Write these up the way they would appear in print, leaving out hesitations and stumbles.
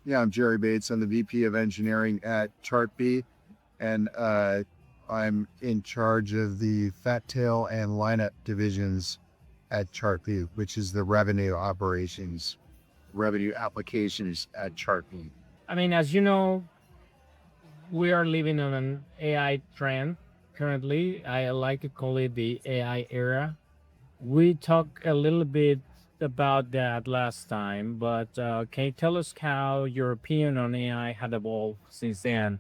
Yeah, I'm Gerry Bates. I'm the VP of Engineering at Chartbeat, and I'm in charge of the Fat Tail and Lineup divisions at Chartbeat, which is the revenue applications at Chartbeat. I mean, as you know, we are living on an AI trend currently. I like to call it the AI era. We talked a little bit about that last time, but can you tell us how your opinion on AI had evolved since then,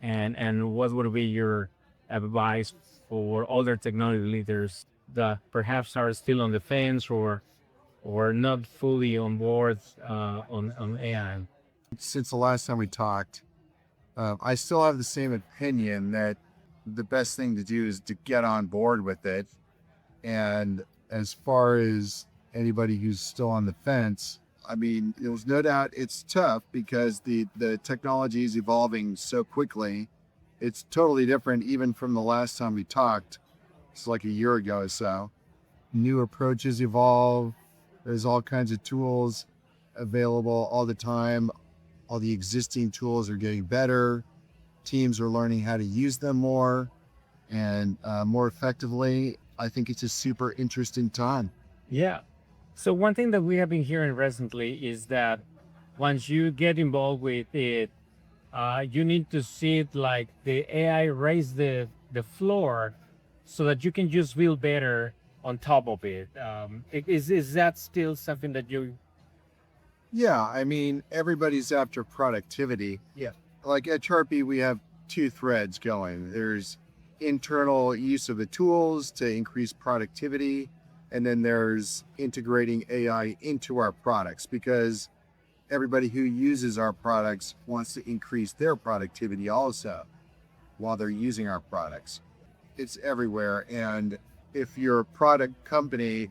and what would be your advice for older technology leaders that perhaps are still on the fence or not fully on board on AI? Since the last time we talked, I still have the same opinion that the best thing to do is to get on board with it. And as far as anybody who's still on the fence, I mean, there's no doubt it's tough because the technology is evolving so quickly. It's totally different even from the last time we talked. It's like a year ago or so. New approaches evolve. There's all kinds of tools available all the time. All the existing tools are getting better. Teams are learning how to use them more and more effectively. I think it's a super interesting time. Yeah. So one thing that we have been hearing recently is that once you get involved with it, you need to see it like the AI raise the floor so that you can just build better on top of it. Is that still something that you? Yeah, I mean, everybody's after productivity. Yeah. Like at Chartbeat, we have two threads going. There's internal use of the tools to increase productivity, and then there's integrating AI into our products because everybody who uses our products wants to increase their productivity also while they're using our products. It's everywhere. And if you're a product company,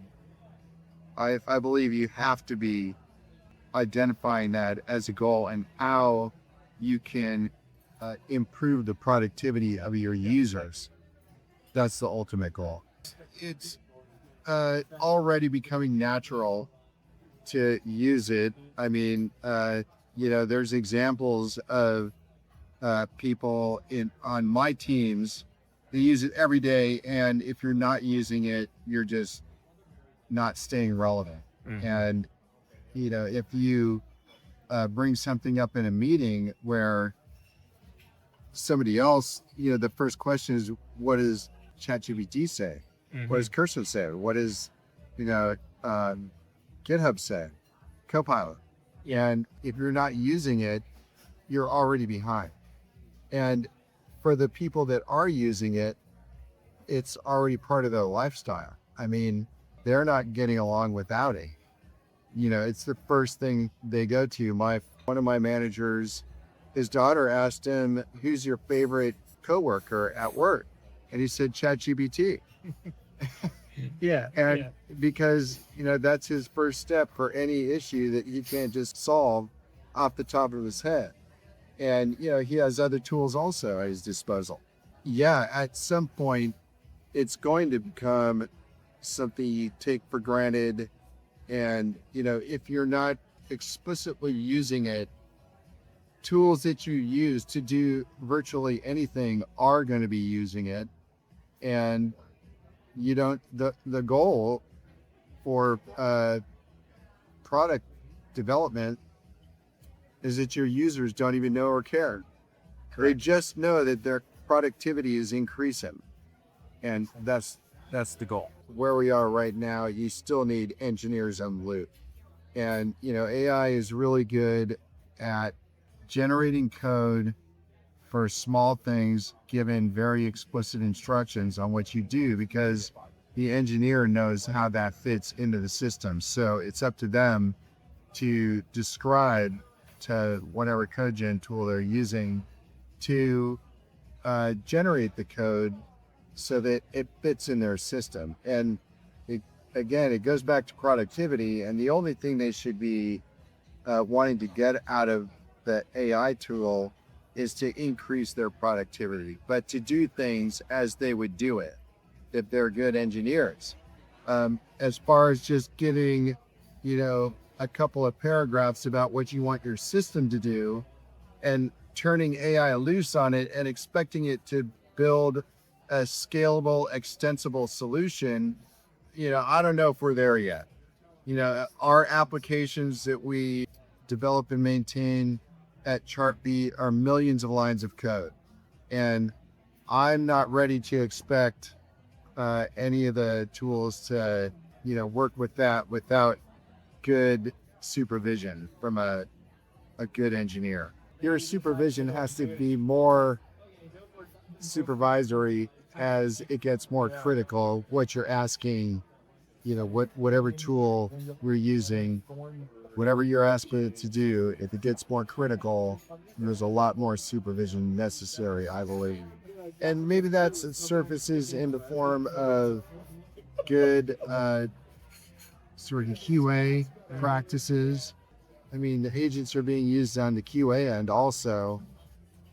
I believe you have to be identifying that as a goal and how you can improve the productivity of your users. That's the ultimate goal. It's already becoming natural to use it. I mean, there's examples of people on my teams that use it every day, and if you're not using it, you're just not staying relevant. Mhm. And if you bring something up in a meeting where somebody else, the first question is, what does ChatGPT say? What does Cursor say? What does, GitHub say? Copilot. And if you're not using it, you're already behind. And for the people that are using it, it's already part of their lifestyle. I mean, they're not getting along without it. It's the first thing they go to. One of my managers, his daughter asked him, who's your favorite coworker at work? And he said, ChatGPT. Yeah. And Yeah. because, that's his first step for any issue that he can't just solve off the top of his head. And, he has other tools also at his disposal. Yeah, at some point, it's going to become something you take for granted. And, if you're not explicitly using it, tools that you use to do virtually anything are going to be using it. And the goal for product development is that your users don't even know or care. Correct. They just know that their productivity is increasing. And that's the goal. Where we are right now, you still need engineers on the loop. And, AI is really good at generating code for small things, given very explicit instructions on what you do, because the engineer knows how that fits into the system. So it's up to them to describe to whatever code gen tool they're using to generate the code so that it fits in their system. And it goes back to productivity. And the only thing they should be wanting to get out of the AI tool is to increase their productivity, but to do things as they would do it if they're good engineers. As far as just getting, a couple of paragraphs about what you want your system to do and turning AI loose on it and expecting it to build a scalable, extensible solution, I don't know if we're there yet. Our applications that we develop and maintain at Chartbeat are millions of lines of code. And I'm not ready to expect any of the tools to, work with that without good supervision from a good engineer. Your supervision has to be more supervisory as it gets more critical. What you're asking, whatever tool we're using, whatever you're asking it to do, if it gets more critical, there's a lot more supervision necessary, I believe. And maybe it surfaces in the form of good sort of QA practices. I mean, the agents are being used on the QA end also.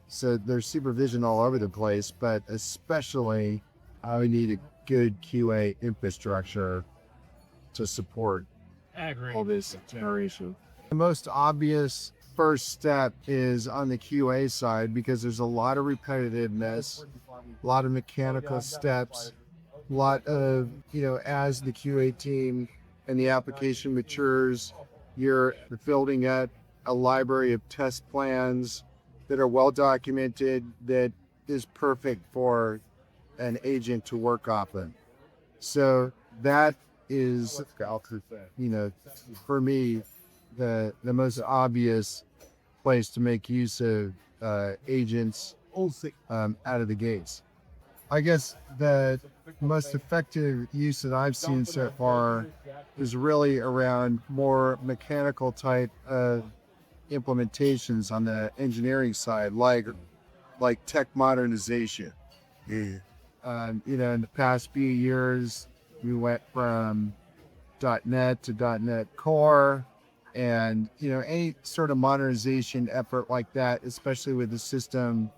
So there's supervision all over the place, but especially we need a good QA infrastructure to support all this generation. The most obvious first step is on the QA side because there's a lot of repetitiveness, a lot of mechanical steps, a lot of, as the QA team and the application matures, you're building up a library of test plans that are well documented that is perfect for an agent to work off of. So that is, for me, the most obvious place to make use of agents out of the gates. I guess the most effective use that I've seen so far is really around more mechanical type of implementations on the engineering side, like tech modernization. In the past few years, we went from .NET to .NET Core, and any sort of modernization effort like that, especially with the system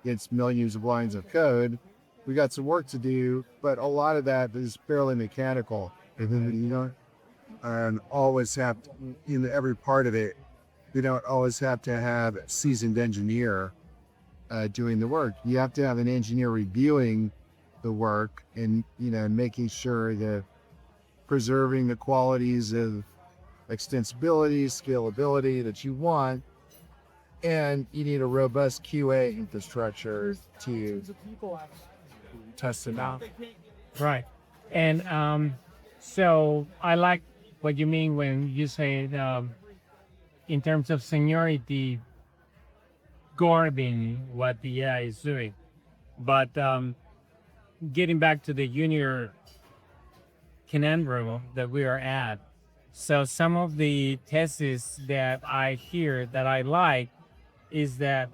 gets millions of lines of code, we got some work to do, but a lot of that is fairly mechanical. And always have to, in every part of it, you don't always have to have a seasoned engineer doing the work. You have to have an engineer reviewing the work and making sure that preserving the qualities of extensibility, scalability that you want, and you need a robust QA infrastructure to test it out. Right. And so I like what you mean when you say in terms of seniority guarding what the AI is doing. But getting back to the junior conundrum that we are at, so some of the theses that I hear that I like is that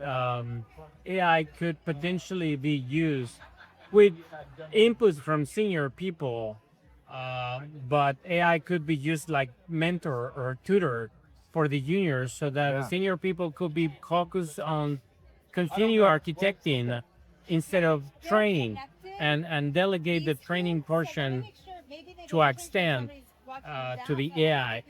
AI could potentially be used with inputs from senior people, but AI could be used like mentor or tutor for the juniors so that senior people could be focused on continue architecting instead of training and delegate the training portion to extend to the AI.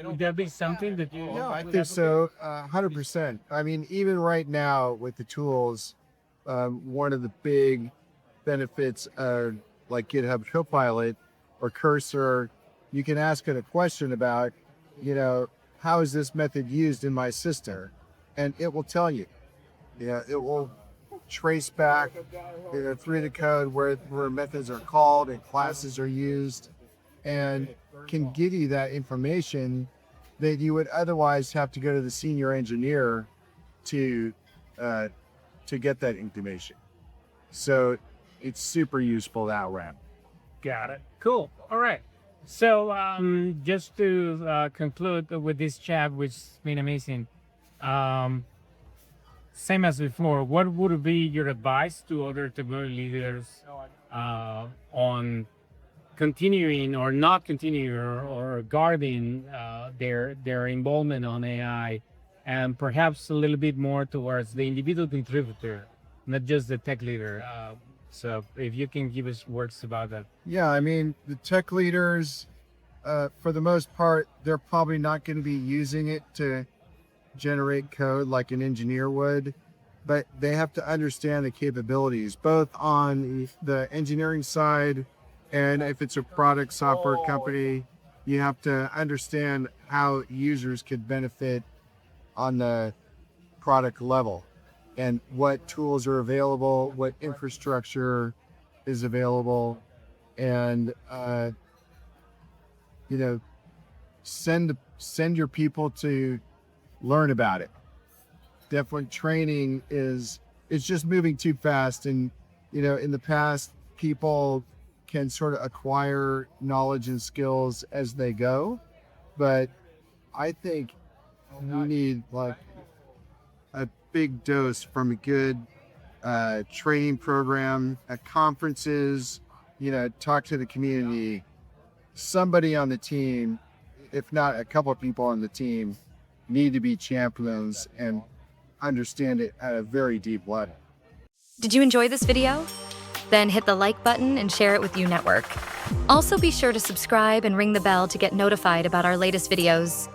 Would that be something that you? Yeah, I think so, 100%. I mean, even right now with the tools, one of the big benefits are like GitHub Copilot or Cursor. You can ask it a question about, how is this method used in my system? And it will tell you. It will trace back through the code where methods are called and classes are used, and can give you that information that you would otherwise have to go to the senior engineer to get that information. So it's super useful that way. Got it. Cool. All right. So just to conclude with this chat, which has been amazing. Same as before, what would be your advice to other technology leaders on continuing or not continuing or guarding their involvement on AI, and perhaps a little bit more towards the individual contributor, not just the tech leader? So if you can give us words about that. Yeah, I mean, the tech leaders, for the most part, they're probably not going to be using it to generate code like an engineer would, but they have to understand the capabilities, both on the engineering side and if it's a product software company, you have to understand how users could benefit on the product level and what tools are available, what infrastructure is available, and you know, send your people to learn about it. Definitely training is, it's just moving too fast. And, in the past, people can sort of acquire knowledge and skills as they go. But I think you need like a big dose from a good training program at conferences, talk to the community, somebody on the team, if not a couple of people on the team, need to be champions and understand it at a very deep level. Did you enjoy this video? Then hit the like button and share it with your network. Also be sure to subscribe and ring the bell to get notified about our latest videos.